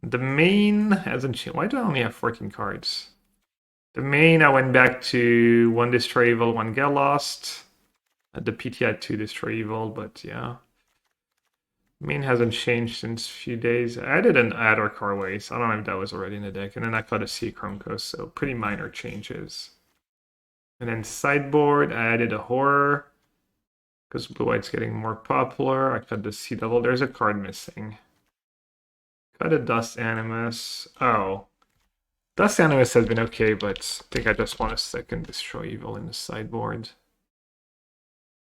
The main hasn't changed. Why do I only have 14 cards? The main, I went back to 1 Destroy Evil, 1 Get Lost. The PT had 2 Destroy Evil, but yeah. Main hasn't changed since a few days. I added an Adder Carway, so I don't know if that was already in the deck. And then I cut a Sea Chromco, so pretty minor changes. And then sideboard, I added a Horror. Because blue-white's getting more popular. I cut the Sea Devil. There's a card missing. Cut a Dust Animus. Oh. Dust Animus has been okay, but I think I just want a second Destroy Evil in the sideboard.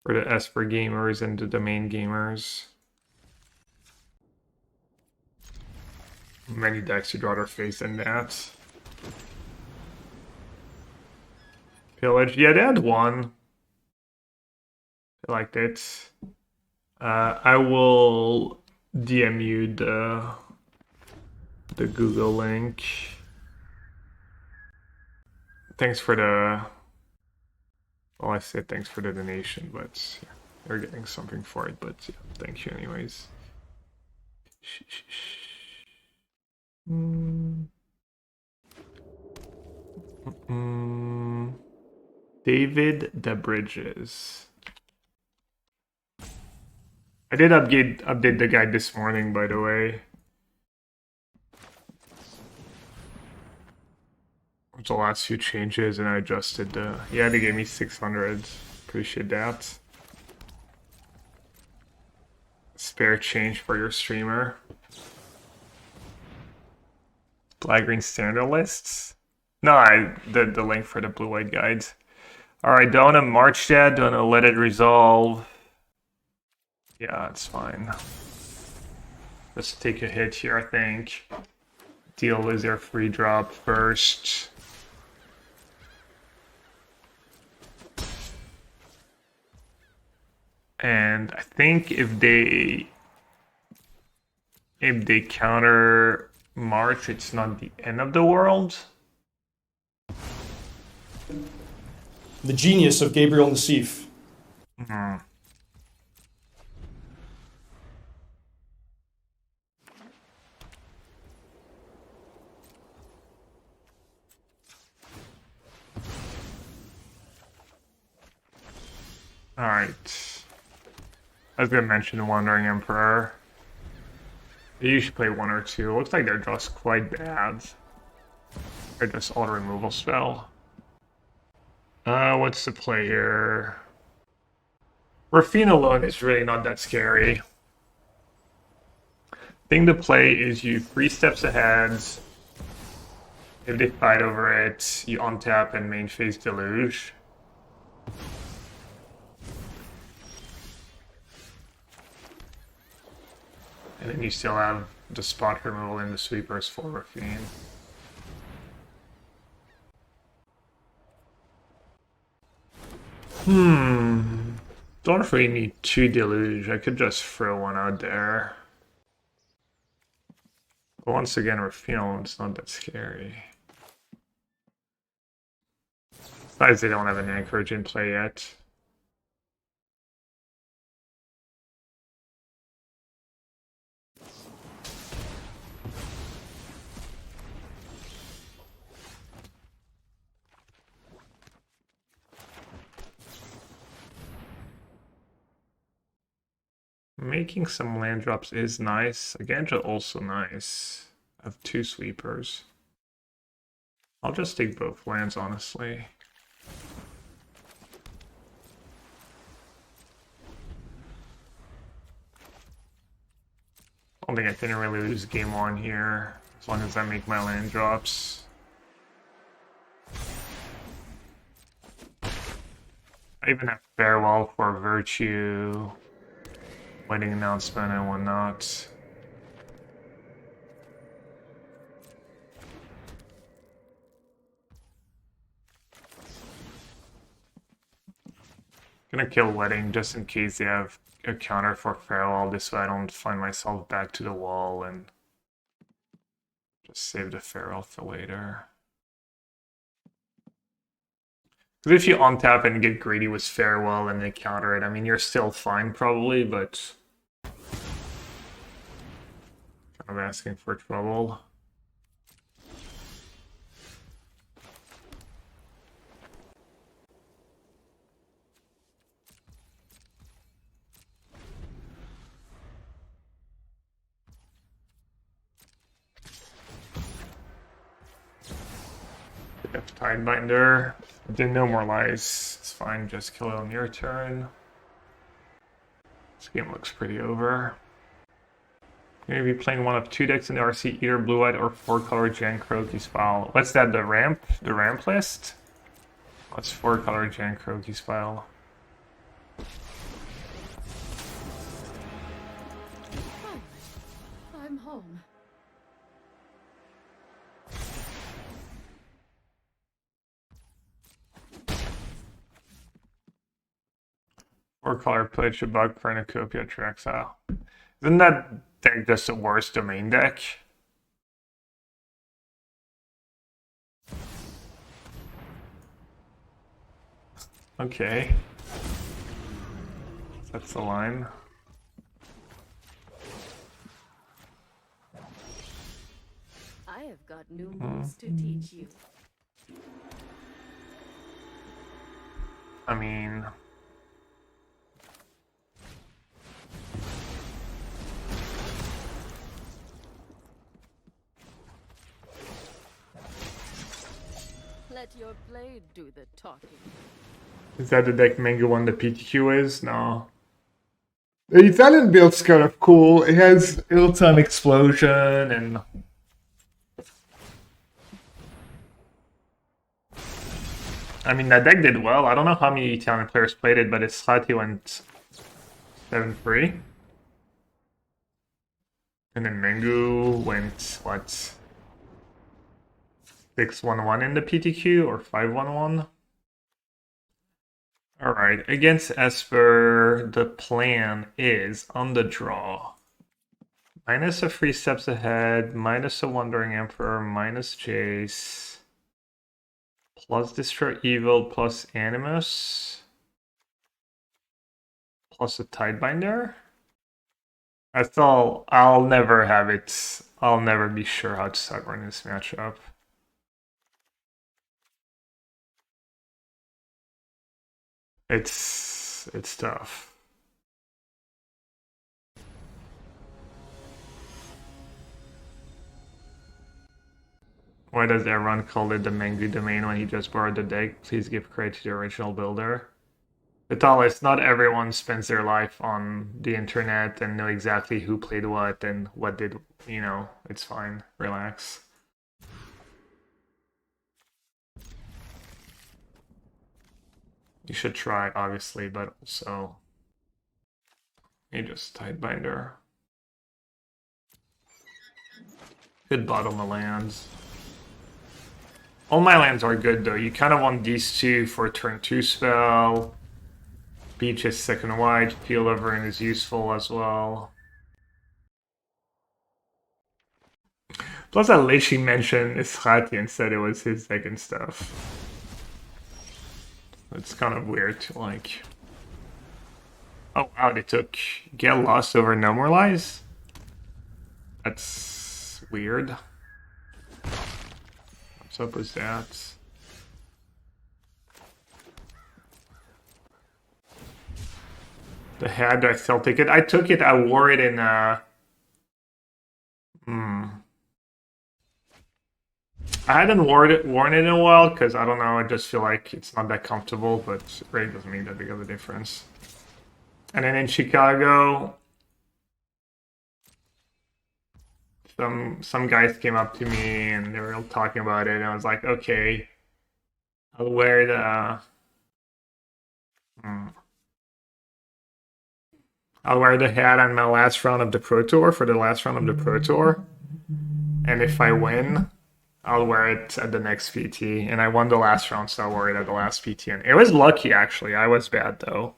For the Esper gamers and the domain gamers. Many decks you'd rather face than that. Pillage. Yeah, they had one. I liked it. I will DM you the Google link. Thanks for the... Well, I said thanks for the donation, but yeah, they're getting something for it, but yeah, thank you anyways. David the Bridges. I did update the guide this morning, by the way. With the last few changes, and I adjusted the... Yeah, they gave me 600. Appreciate that. Spare change for your streamer. Black-green standard lists? No, the link for the blue-white guides. Alright, don't wanna march that, don't wanna let it resolve. Yeah, it's fine. Let's take a hit here, I think. Deal with their free drop first. And I think if they counter March, it's not the end of the world. The genius of Gabriel Nassif. Alright. I was gonna mention Wandering Emperor. They usually play 1 or 2. Looks like they're just quite bad. They're just auto removal spell. What's the play here? Rafine alone is really not that scary. Thing to play is you 3 steps ahead. If they fight over it, you untap and main phase Deluge. And then you still have the spot removal in the sweepers for Rafine. Don't really need 2 Deluge. I could just throw 1 out there. But once again, Rafine, it's not that scary. Besides, they don't have an Anchorage in play yet. Making some land drops is nice. Aganja also nice. I have 2 sweepers. I'll just take both lands, honestly. I don't think I can really lose game 1 here, as long as I make my land drops. I even have Farewell for Virtue, Wedding Announcement, and whatnot. Gonna kill Wedding just in case they have a counter for Farewell, this way I don't find myself back to the wall and just save the Farewell for later. Because if you untap and get greedy with Farewell and they counter it, I mean, you're still fine probably, but Kind of asking for trouble. Tidebinder. Did no more lies. It's fine, just kill it on your turn. This game looks pretty over. You're gonna be playing one of two decks in the RC, either blue-white or four-color Jan Croaky's file. What's that, the ramp? The ramp list? What's four-color Jan Croaky's file? I'm home. Four-color played Shabak Cornucopia Traxile. Isn't that deck just the worst domain deck? Okay. That's the line. I have got new moves to teach you. I mean... Let your blade do the talking. Is that the deck Mango 1 the PTQ is? No. The Italian build's kind of cool. It has Ilton Explosion and... I mean, that deck did well. I don't know how many Italian players played it, but its Slati went 7-3. And then Mango went, what? 6-1-1 in the PTQ or 5-1-1? Alright, against Esper, the plan is on the draw. Minus a 3 steps ahead, minus a Wandering Emperor, minus Jace, plus Destroy Evil, plus Animus, plus a Tidebinder. That's all. I'll never have it. I'll never be sure how to start running this matchup. It's tough. Why does everyone call it the Mangu domain when he just borrowed the deck? Please give credit to the original builder. Vitalis, not everyone spends their life on the internet and know exactly who played what and what did, you know, it's fine. Relax. You should try, obviously, but also you just Tidebinder. Good bottom of lands. All my lands are good though. You kind of want these two for a turn 2 spell. Beach is second white. Field Overrun is useful as well. Plus, I literally mentioned Israti and said it was his deck and stuff. It's kind of weird to like. Oh wow, they took Get Lost over No More Lies? That's weird. What's up with that? The head, I still take it. I took it, I wore it in I hadn't worn it in a while because I don't know, I just feel like it's not that comfortable, but it really doesn't make that big of a difference. And then in Chicago, some guys came up to me and they were all talking about it, and I was like, okay, I'll wear the I'll wear the hat on my last round of the Pro Tour for the last round of the Pro Tour. And if I win, I'll wear it at the next PT. And I won the last round, so I'll wear it at the last PT. And it was lucky, actually. I was bad, though.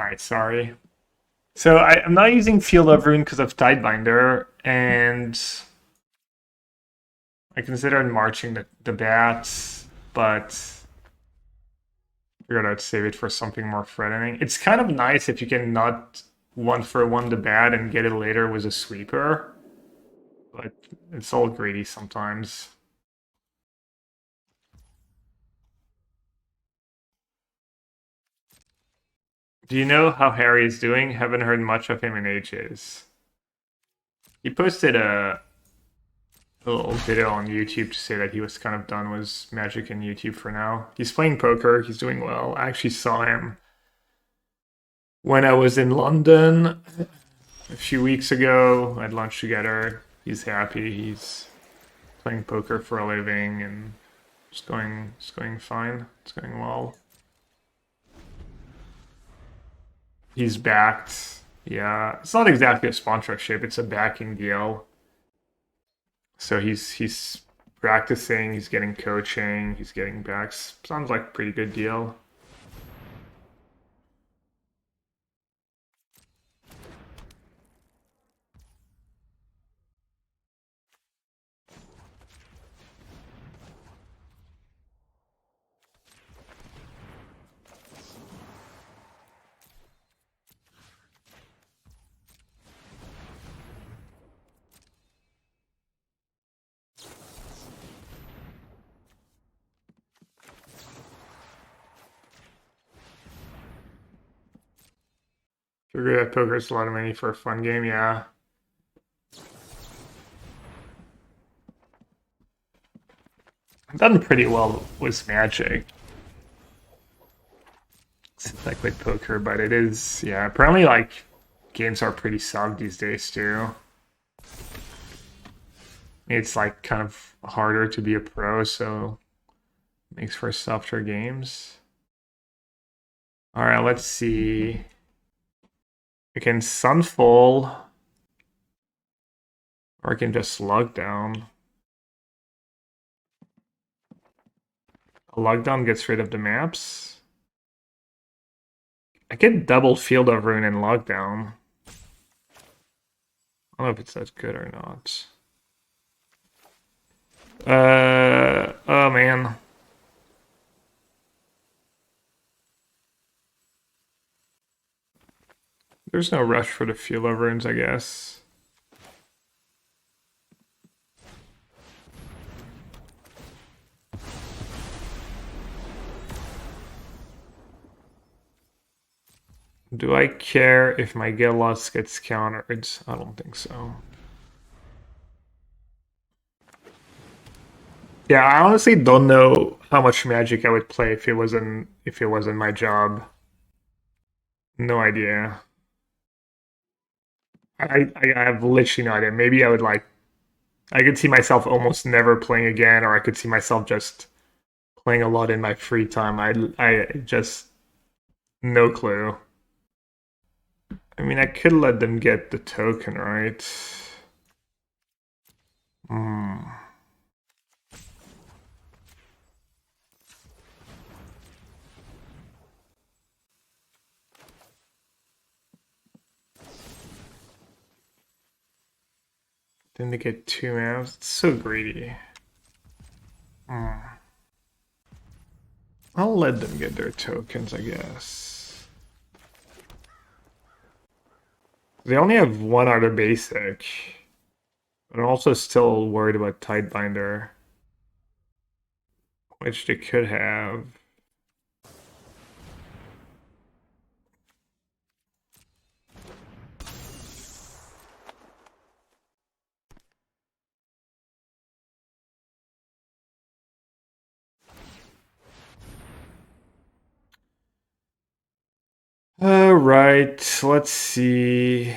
Alright, sorry. So I'm not using Field of Rune because of Tidebinder, and I considered marching the bats, but figured I'd save it for something more threatening. It's kind of nice if you can not 1-for-1 the bat and get it later with a sweeper, but it's all greedy sometimes. Do you know how Harry is doing? Haven't heard much of him in ages. He posted a little video on YouTube to say that he was kind of done with Magic and YouTube for now. He's playing poker. He's doing well. I actually saw him when I was in London a few weeks ago. I had lunch together. He's happy. He's playing poker for a living, and it's going fine. It's going well. He's backed. Yeah, it's not exactly a sponsorship. It's a backing deal. So he's practicing. He's getting coaching. He's getting backs. Sounds like a pretty good deal. Figure that poker's a lot of money for a fun game, yeah. I've done pretty well with Magic. Since I quit poker, but it is, yeah, apparently like games are pretty subbed these days too. It's like kind of harder to be a pro, so it makes for softer games. Alright, let's see. I can Sunfall, or I can just log down. A lockdown gets rid of the maps. I get double Field of Rune and lockdown. I don't know if it's that good or not. Oh man. There's no rush for the Field of Runes, I guess. Do I care if my get lost gets countered? I don't think so. Yeah, I honestly don't know how much Magic I would play if it wasn't my job. No idea. I have literally no idea. Maybe I would like I could see myself almost never playing again, or I could see myself just playing a lot in my free time. I just no clue. I mean, I could let them get the token, right? Hmm. Then they get 2 maps. It's so greedy. Hmm. I'll let them get their tokens, I guess. They only have 1 other basic. But I'm also still worried about Tidebinder, which they could have. All right, let's see.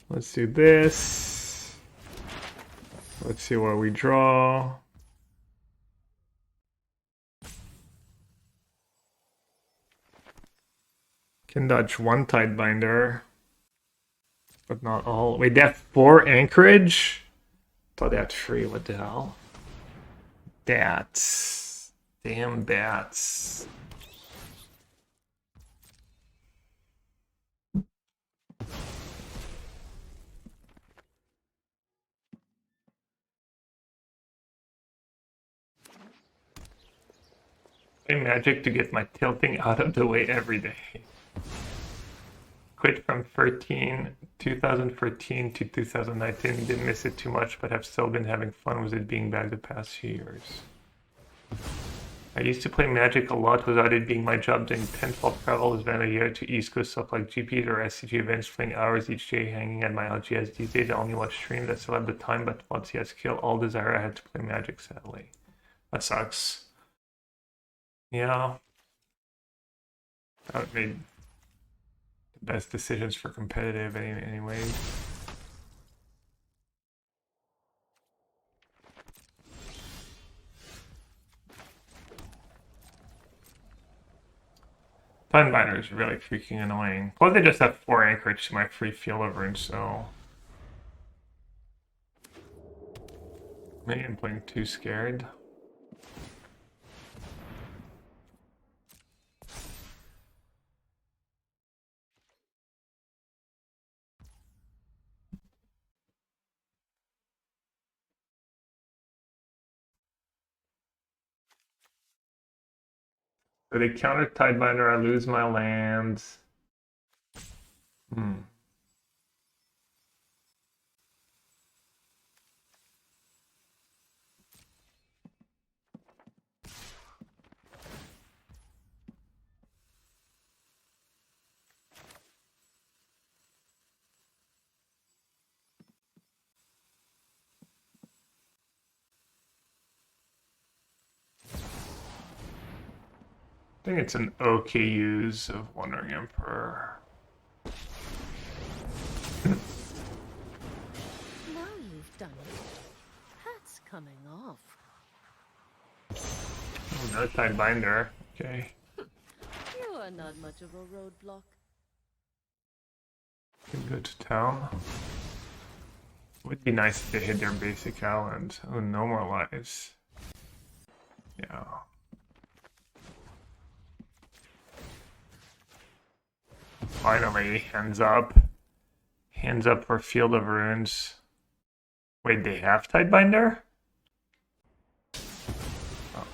Let's do this. Let's see what we draw. Can dodge 1 Tidebinder. but not all. Wait, they have 4 anchorage? Thought they had 3. What the hell? Bats. Damn bats. Play Magic to get my tilting out of the way every day. Quit from 2013 to 2019. Didn't miss it too much, but have still been having fun with it being back the past few years. I used to play Magic a lot without it being my job, doing 10-12 travels then a year to East Coast stuff like GPs or SCG events, playing hours each day, hanging at my LGS. These days I only watch streams. I still have the time, but once he has killed all desire, I had to play Magic, sadly. That sucks. Yeah. That made the best decisions for competitive anyway. Timebinder is really freaking annoying. Plus they just have 4 anchorage to my free field of runes, so maybe I'm playing too scared. So they counter Tidebinder, I lose my lands. I think it's an okay use of Wandering Emperor. Now you've done it. That's coming off. Oh, no Tidebinder. Okay. You are not much of a roadblock. Can go to town. Would be nice if they hit their basic island. Oh, no more lives. Yeah. Finally, hands up. Hands up for Field of Runes. Wait, they have Tidebinder? Oh.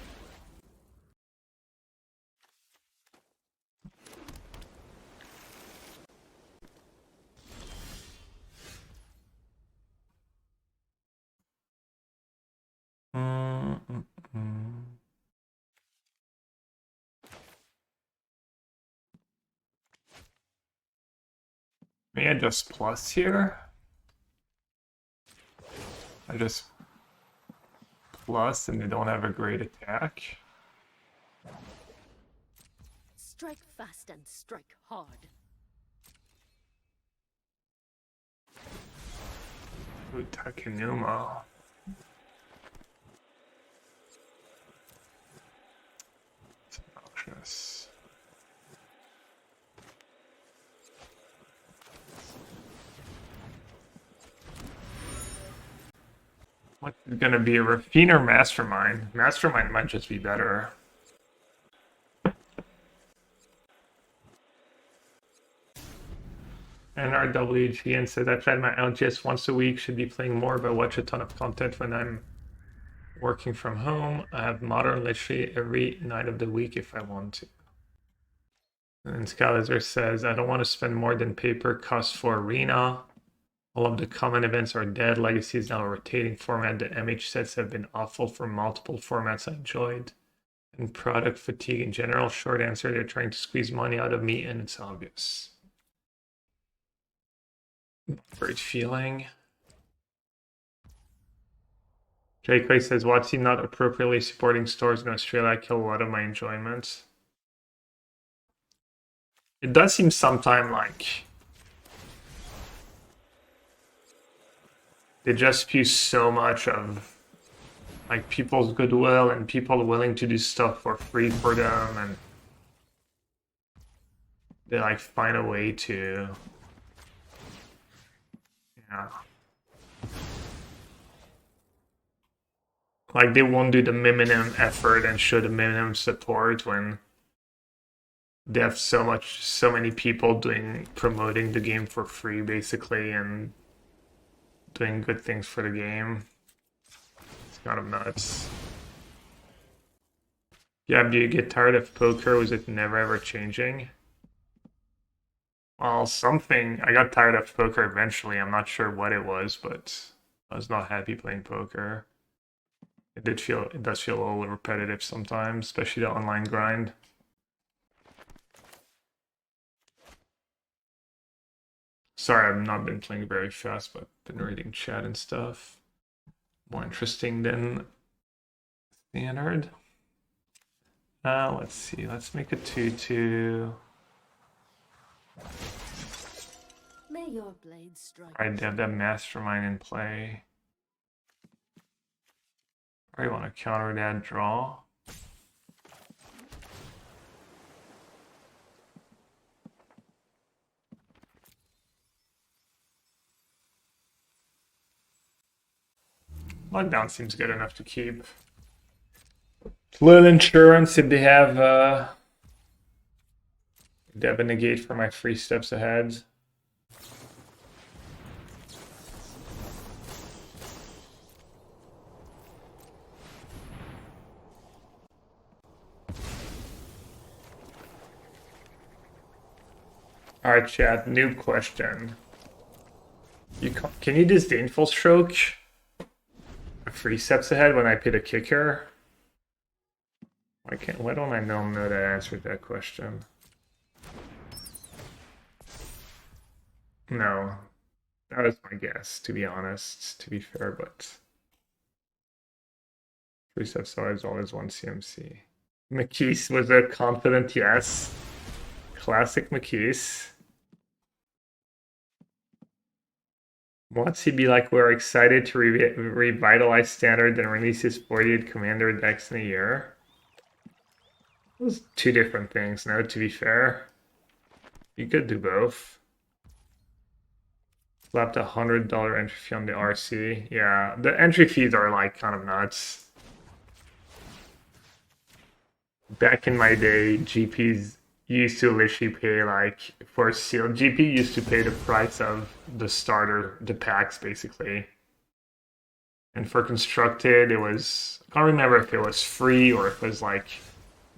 May I just plus here? I just plus and they don't have a great attack. Strike fast and strike hard. Ooh, Takenuma. It's obnoxious. What's gonna be a Refiner Mastermind? Mastermind might just be better. NRWGN says I tried my LGS once a week, should be playing more, but watch a ton of content when I'm working from home. I have Modern literally every night of the week if I want to. And Scalizer says, I don't want to spend more than paper costs for Arena. All of the common events are dead. Legacy is now a rotating format. The MH sets have been awful for multiple formats I enjoyed. And product fatigue in general. Short answer, they're trying to squeeze money out of me, and it's obvious. Great feeling. Jake says, Watsy not appropriately supporting stores in Australia kill a lot of my enjoyment. It does seem sometime like they just spew so much of like people's goodwill and people willing to do stuff for free for them, and they like find a way to Yeah. Like, they won't do the minimum effort and show the minimum support when they have so many people promoting the game for free, basically, and doing good things for the game. It's kind of nuts. Yeah, do you get tired of poker? Was it never ever changing? Well, something. I got tired of poker eventually. I'm not sure what it was, but I was not happy playing poker. It does feel a little repetitive sometimes, especially the online grind. Sorry, I've not been playing very fast, but been reading chat and stuff. More interesting than standard. Let's see. Let's make a 2/2. May your blade strike. Alright, they have that mastermind in play. I want to counter that draw. Lockdown seems good enough to keep. Little insurance if they have a negate for my 3 steps ahead. Alright, chat, new question. Can you disdainful stroke 3 steps ahead when I pit a kicker? Why don't I know that answered that question? No. That was my guess, to be honest, to be fair, but 3 steps ahead is always 1 CMC. McKees was a confident yes. Classic McKees. What's he be like? We're excited to revitalize Standard and release his 48 Commander decks in a year. Those 2 different things, no, to be fair. You could do both. Slapped $100 entry fee on the RC. Yeah, the entry fees are like kind of nuts. Back in my day, GPs used to literally pay like for a sealed GP used to pay the price of the starter, the packs basically. And for constructed, it was, I can't remember if it was free or if it was like,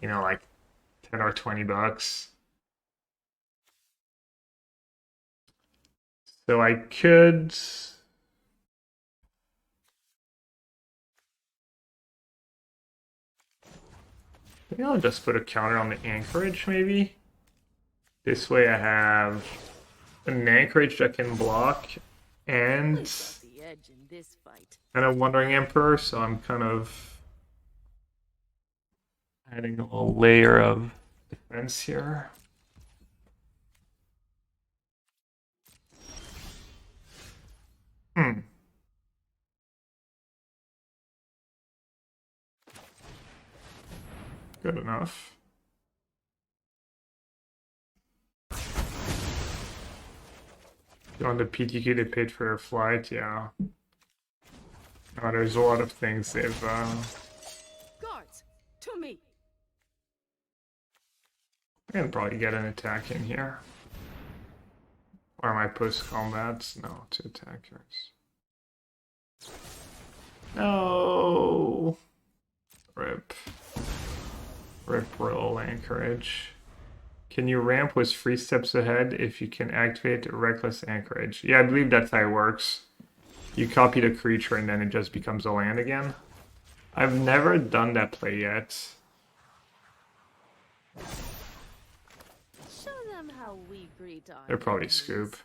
you know, like 10 or 20 bucks. So I could. Maybe I'll just put a counter on the anchorage, maybe. This way I have an anchorage that can block and The edge in this fight. a Wandering Emperor, so I'm kind of adding a little layer of defense here. Good enough. On the PTQ they paid for their flight, yeah. There's a lot of things they've Guards, to me. I can probably get an attack in here. Or my post-combat? No, 2 attackers. No! Rip. Rip roll anchorage. Can you ramp with 3 steps ahead if you can activate a reckless anchorage? Yeah, I believe that's how it works. You copy the creature and then it just becomes a land again. I've never done that play yet. Show them how we greet our They're probably enemies. scoop.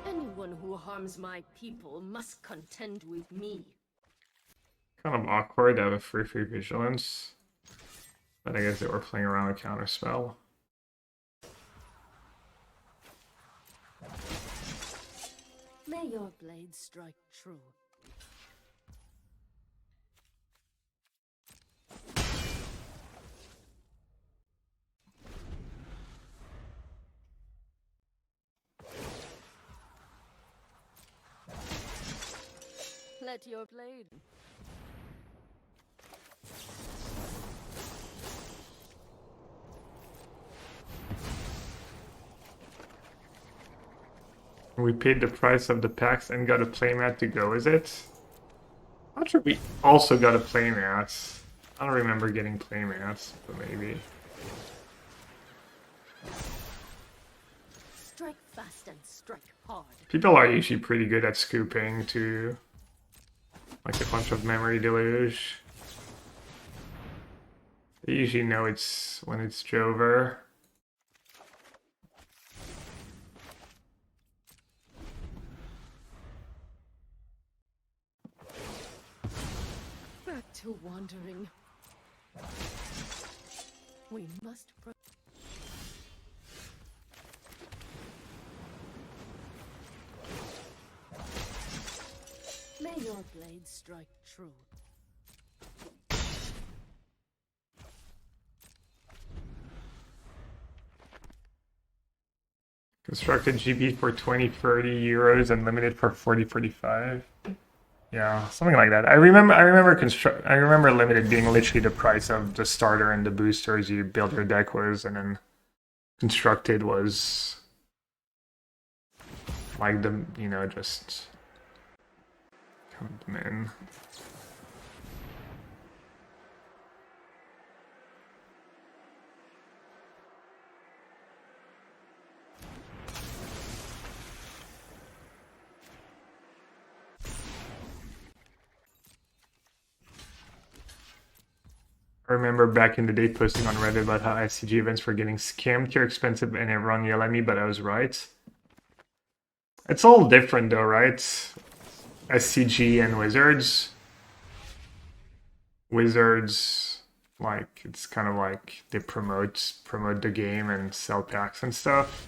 Anyone who harms my people must contend with me. Kind of awkward to have a free vigilance. But I guess they were playing around with counterspell. May your blade strike true. let your blade. We paid the price of the packs and got a playmat to go, is it? I'm not sure we also got a playmat. I don't remember getting playmats, but maybe. Strike fast and strike hard. People are usually pretty good at scooping too. Like a bunch of memory deluge. They usually know it's when it's Jover. Back to wandering. We must. May your blade strike true. Constructed GB for 20-30 euros and limited for 40-45. Yeah, something like that. I remember limited being literally the price of the starter and the boosters you build your deck with, and then constructed was like the, you know, just count them in. I remember back in the day posting on Reddit about how SCG events were getting scammed here, expensive, and everyone yelled at me, but I was right. It's all different though, right? SCG and Wizards. Wizards, like, it's kind of like they promote the game and sell packs and stuff.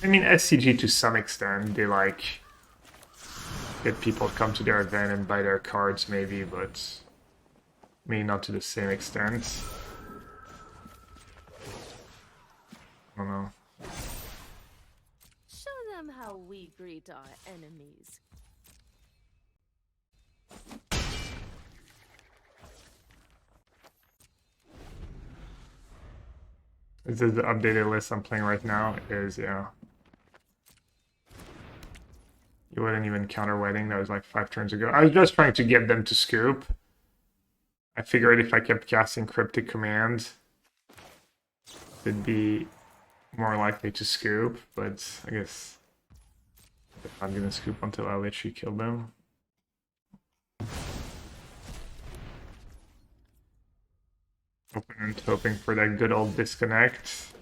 I mean, SCG to some extent, they like get people to come to their event and buy their cards maybe, but maybe not to the same extent. I don't know. Show them how we greet our enemies. This is the updated list I'm playing right now. It is, yeah. You wouldn't even counter wedding. That was like 5 turns ago. I was just trying to get them to scoop. I figured if I kept casting Cryptic Command, they'd be more likely to scoop, but I guess I'm gonna scoop until I literally kill them. Opponent hoping for that good old disconnect.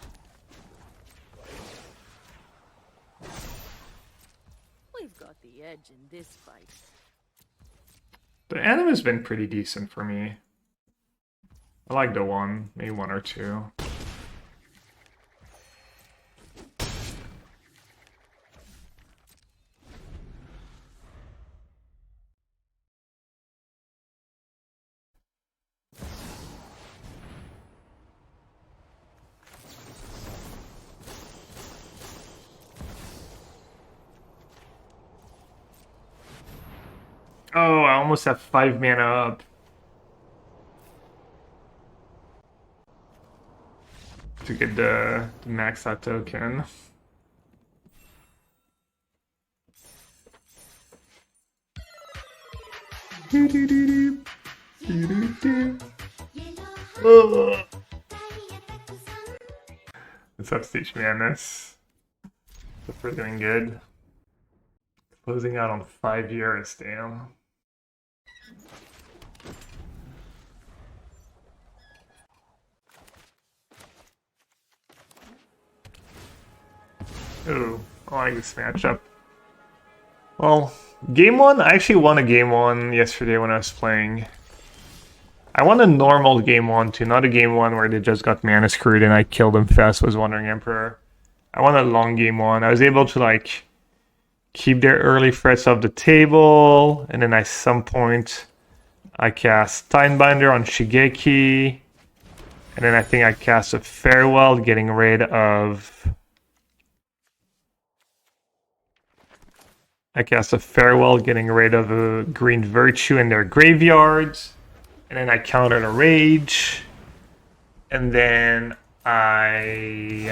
We've got the edge in this fight. The anim has been pretty decent for me. I like the one, maybe 1 or 2. Oh, I almost have 5 mana up. To get the max out token. What's up, Stage Madness? Hope we're doing good. Closing out on 5 years, damn. Ooh, I like this matchup. Well, game 1, I actually won a game 1 yesterday when I was playing. I won a normal game 1 too, not a game 1 where they just got mana screwed and I killed them fast was Wandering Emperor. I won a long game 1. I was able to like keep their early threats off the table, and then at some point I cast Timebinder on Shigeki, and then I think I cast a Farewell, getting rid of I cast a Farewell, getting rid of a green Virtue in their graveyards. And then I counter a Rage. And then I...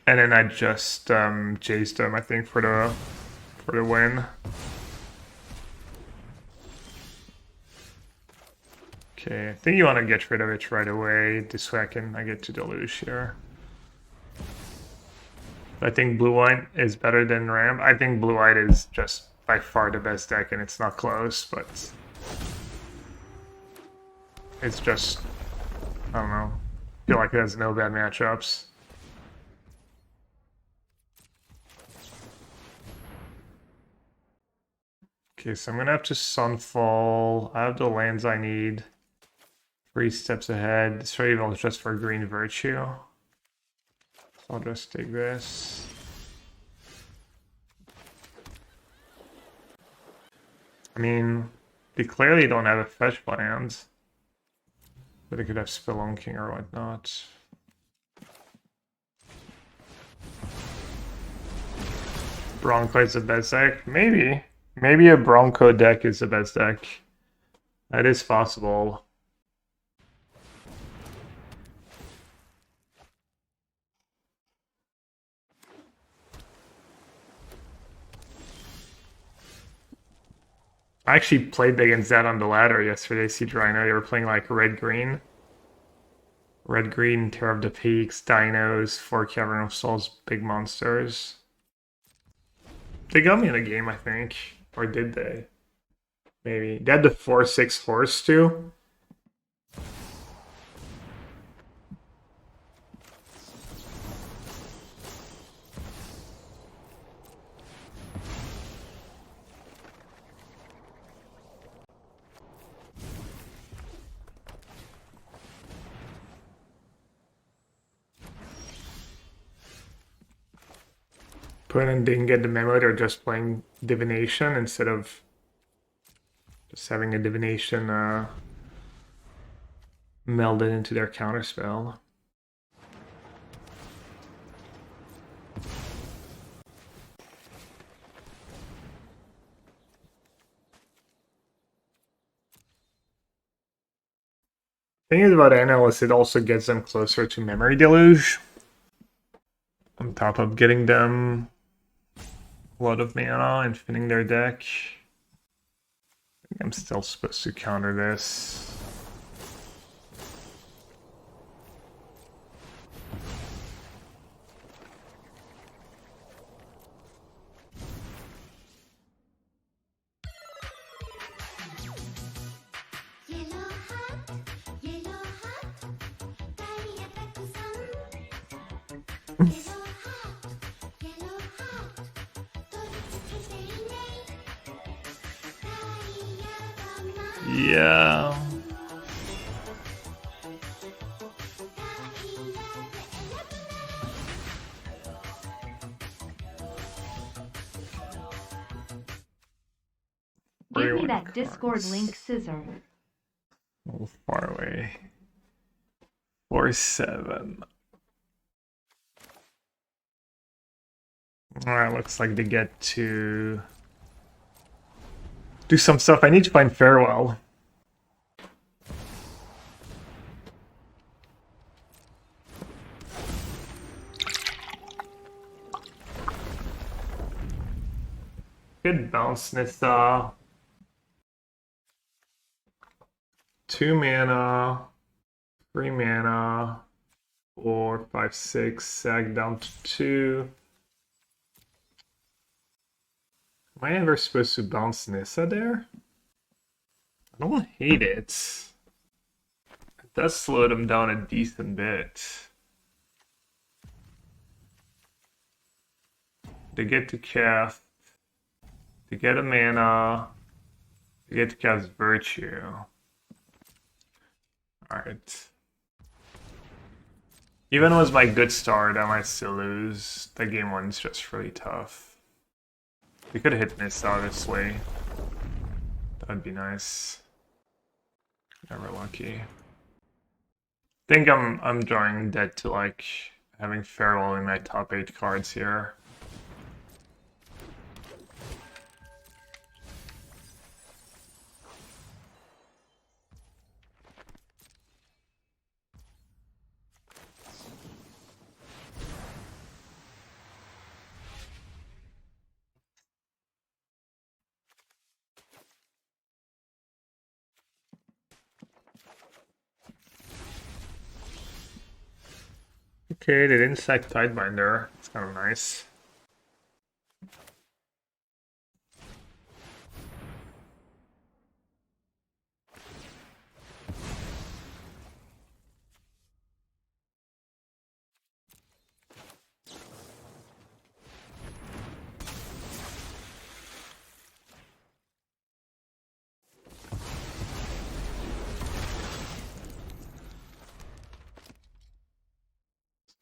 and then I just chased them, I think, for the win. Okay, I think you want to get rid of it right away. This way I get to deluge here. I think blue-white is better than Ram. I think blue-white is just by far the best deck, and it's not close, but it's just, I don't know. I feel like it has no bad matchups. Okay, so I'm gonna have to Sunfall. I have the lands I need. 3 steps ahead. This Raven is just for green Virtue. So I'll just take this. I mean, they clearly don't have a fetch land. But they could have Spelunking or whatnot. Bronco is the best deck? Maybe. Maybe a Bronco deck is the best deck. That is possible. I actually played against that on the ladder yesterday, Cedro. I know they were playing like red-green. Red-green, Terror of the Peaks, Dinos, 4 Cavern of Souls, big monsters. They got me in a game, I think. Or did they? Maybe. They had the 4/6 horse too. Opponent didn't get the memo, they're just playing Divination instead of just having a Divination melded into their counterspell. Thing is about Analyst, it also gets them closer to Memory Deluge. On top of getting them a lot of mana and finning their deck. I think I'm still supposed to counter this. Yeah. Give me that Discord link, Scissor. A little far away. 4/7. Alright, looks like they get to do some stuff. I need to find Farewell. Good bounce, Nissa. 2 mana, 3 mana, 4, 5, 6, sag down to 2. Am I ever supposed to bounce Nissa there? I don't hate it. It does slow them down a decent bit. They get to cast. They get a mana. They get to cast Virtue. Alright. Even with my good start, I might still lose. The game 1's just really tough. We could hit this obviously. That'd be nice. Never lucky. think I'm drawing dead to like having Farewell in my top 8 cards here. Okay, they didn't sack Tidebinder. It's kind of nice.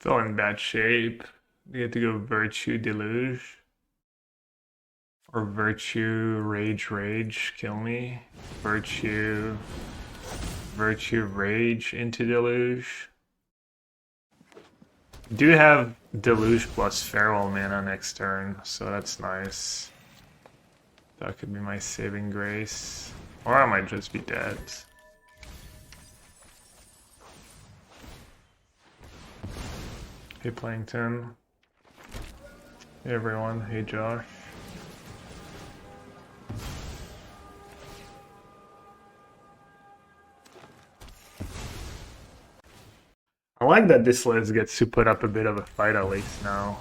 Still in bad shape. You have to go Virtue Deluge. Or Virtue Rage, kill me. Virtue Rage into Deluge. Do have Deluge plus Farewell mana next turn, so that's nice. That could be my saving grace. Or I might just be dead. Hey Plankton. Hey everyone, hey Josh. I like that this list gets to put up a bit of a fight at least now.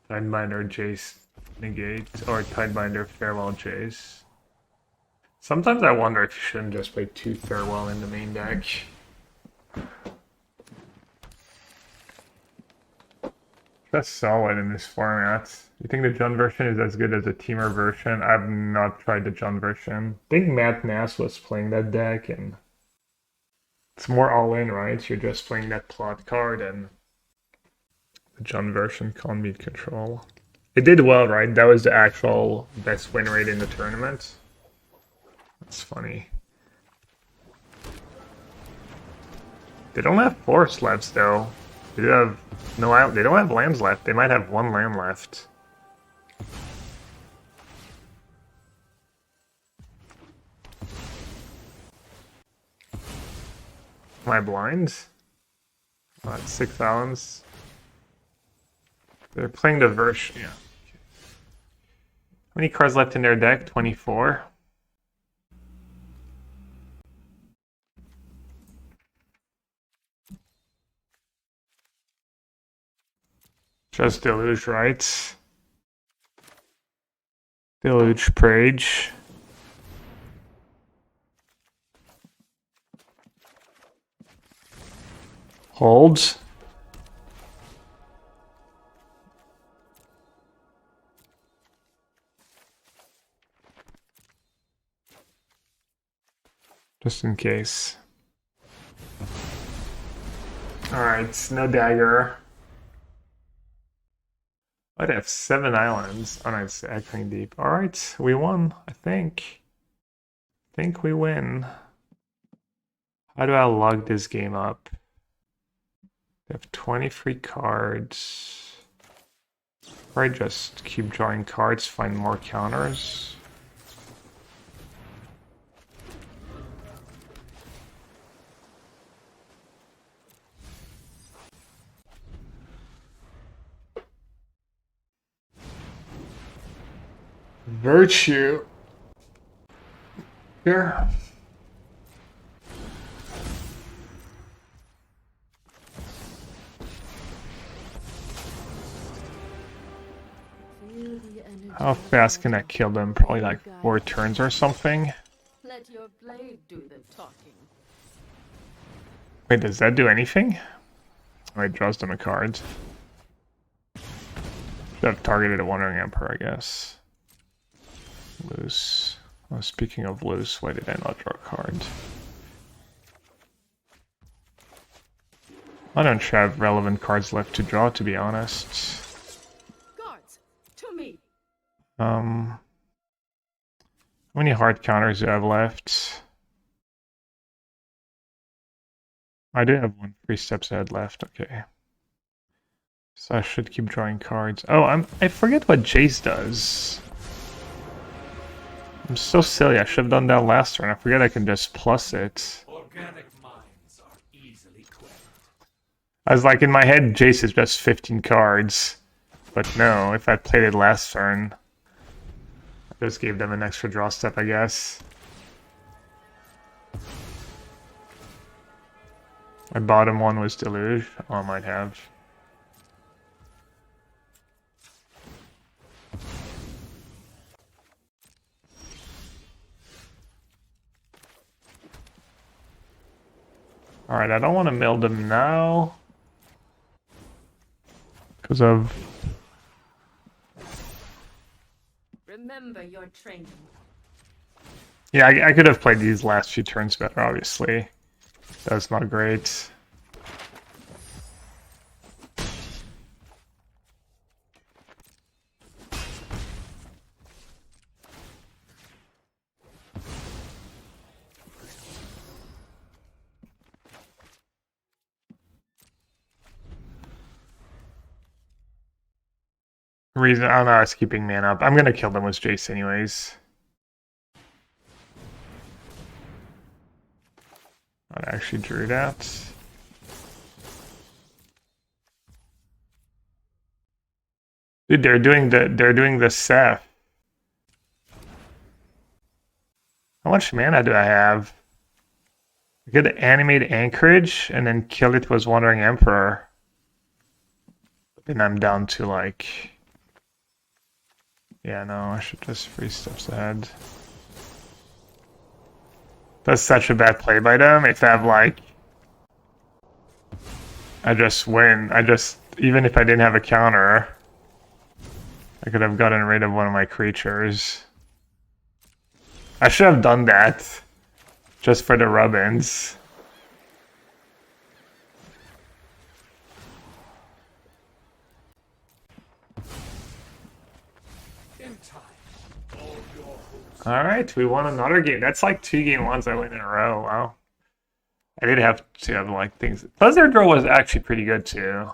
Tidebinder Jace negate, or Tidebinder Farewell Jace. Sometimes I wonder if you shouldn't just play 2 Farewell in the main deck. That's solid in this format. You think the Jund version is as good as the Teamer version? I've not tried the Jund version. I think Matt Nass was playing that deck, and it's more all-in, right? You're just playing that plot card, and the Jund version can't beat control. It did well, right? That was the actual best win rate in the tournament. That's funny. They don't have forest left, though. They do have no. They don't have lands left. They might have 1 land left. Am I blind? Oh, that's 6 islands. They're playing the version. Yeah. How many cards left in their deck? 24. Just Deluge, right? Deluge, Prage. Holds. Just in case. Alright, no dagger. I'd have 7 islands. Oh no, it's Echoing Deep. Alright, we won, I think. I think we win. How do I log this game up? They have 23 cards. Or I just keep drawing cards, find more counters. Virtue. Here. How fast can I kill them? Probably like 4 turns or something. Let your blade do the talking. Wait, does that do anything? Oh, it draws them a card. Should have targeted a Wandering Emperor, I guess. Loose. Oh, speaking of loose, why did I not draw a card? I don't have relevant cards left to draw, to be honest. Guards, to me. How many hard counters do I have left? I do have 3 steps ahead left, okay. So I should keep drawing cards. Oh, I forget what Jace does. I'm so silly, I should have done that last turn. I forget I can just plus it. Organic minds are easily cleansed. I was like, in my head, Jace is just 15 cards. But no, if I played it last turn, I just gave them an extra draw step, I guess. My bottom one was Deluge. Oh, I might have. Alright, I don't want to mill them now. Because of... Remember your training. Yeah, I could have played these last few turns better, obviously. That's not great. Reason I don't know, I was keeping man up. I'm gonna kill them with Jace anyways. I actually drew that. Dude, they're doing the Seth. How much mana do I have? I could animate Anchorage and then kill it with Wandering Emperor. Then I'm down to like... Yeah, no, I should just 3 steps ahead. That's such a bad play by them. If I have like... I just win. Even if I didn't have a counter, I could have gotten rid of one of my creatures. I should have done that. Just for the rub-ins. Alright, we won another game. That's like 2 game ones I win in a row. Wow. I did have to have like things. Plus their draw was actually pretty good too.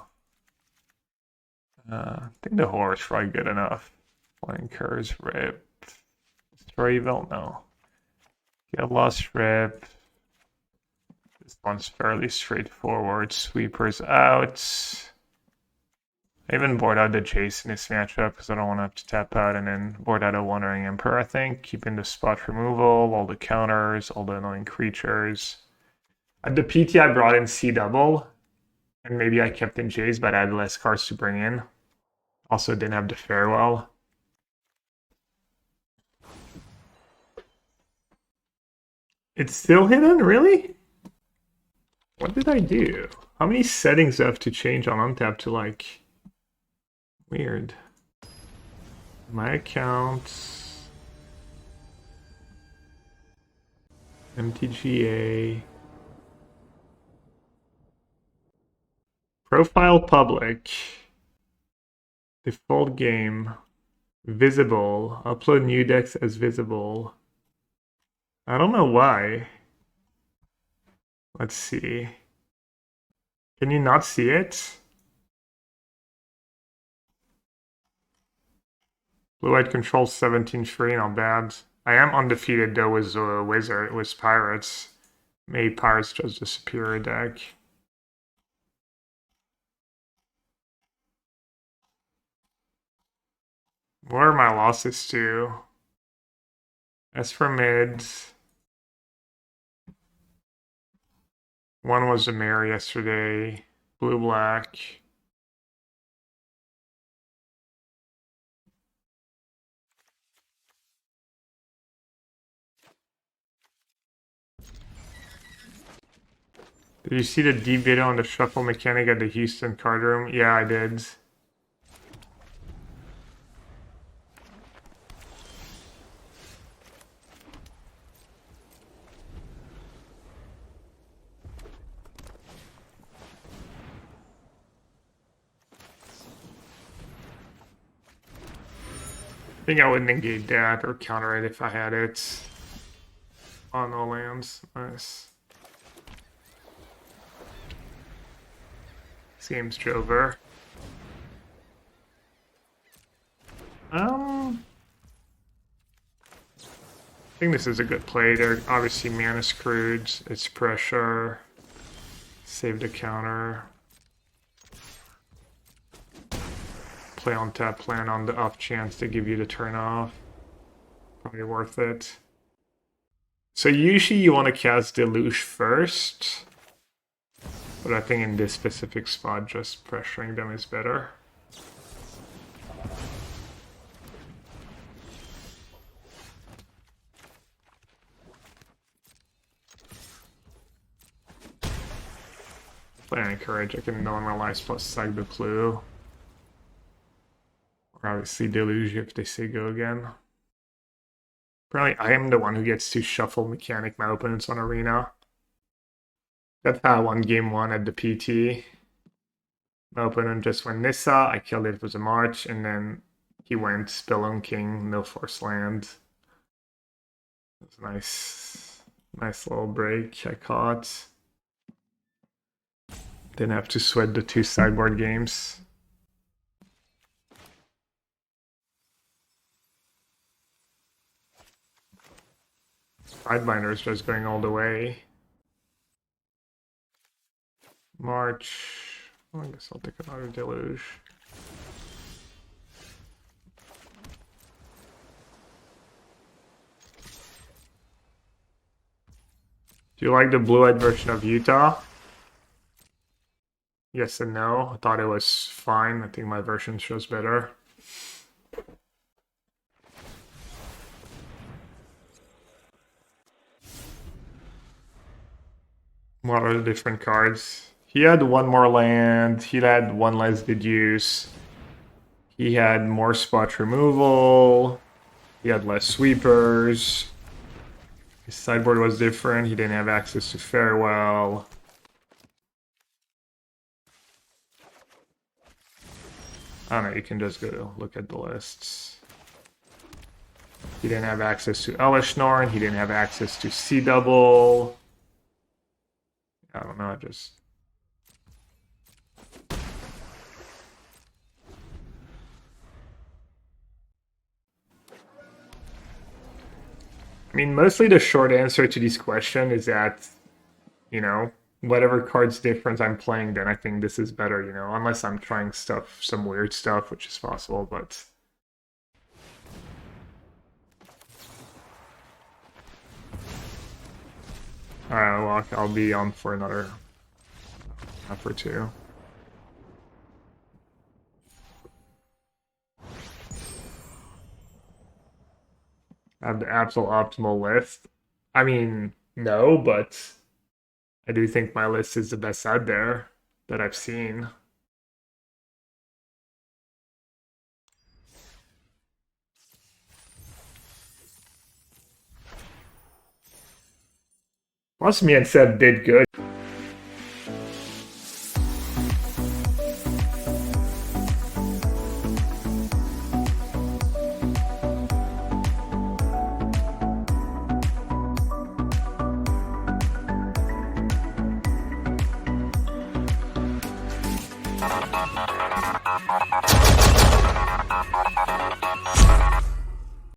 I think the horror is probably good enough. Flying Curse, Rip. Destroy Evil? No. Get Lost, Rip. This one's fairly straightforward. Sweepers out. I even board out the Jace in this matchup because I don't want to have to tap out, and then board out a Wandering Emperor, I think. Keeping the spot removal, all the counters, all the annoying creatures. At the PT, I brought in C double, and maybe I kept in Jace, but I had less cards to bring in. Also didn't have the Farewell. It's still hidden? Really? What did I do? How many settings do I have to change on Untap to like... Weird. My accounts. MTGA. Profile public. Default game. Visible. Upload new decks as visible. I don't know why. Let's see. Can you not see it? Blue-white controls 17 free, not bad. I am undefeated though with Wizard, with Pirates. Maybe Pirates just a superior deck. What are my losses to? As for mids, one was a mare yesterday. Blue-black. Did you see the deep video on the shuffle mechanic at the Houston card room? Yeah, I did. I think I wouldn't engage that or counter it if I had it. Oh, no lands. Nice. Seems Drover. I think this is a good play. They're obviously mana screwed. It's pressure. Save the counter. Play on tap, plan on the off chance to give you the turn off. Probably worth it. So usually you want to cast Deluge first. But I think in this specific spot, just pressuring them is better. Play Encourage, I can normalize plus Sag the Clue. Or obviously Deluge if they say go again. Apparently I am the one who gets to shuffle mechanic my opponents on Arena. That's how I won game 1 at the PT. My opponent just went Nissa, I killed it with a March, and then he went Spellone King, no force land. It was a nice little break I caught. Didn't have to sweat the 2 sideboard games. Sidebinder is just going all the way. March. Oh, I guess I'll take another Deluge. Do you like the blue-eyed version of Utah? Yes and no. I thought it was fine. I think my version shows better. What are the different cards? He had 1 more land. He had 1 less deduce. He had more spot removal. He had less sweepers. His sideboard was different. He didn't have access to Farewell. I don't know, you can just go look at the lists. He didn't have access to Elishnorn. He didn't have access to Sea Double. I don't know, I just... I mean, mostly the short answer to this question is that, you know, whatever card's different I'm playing, then I think this is better, you know, unless I'm trying stuff, some weird stuff, which is possible, but... Alright, well, I'll be on for another half or two. I have the absolute optimal list. I mean, no, but I do think my list is the best out there that I've seen. Plus, me and Seb did good.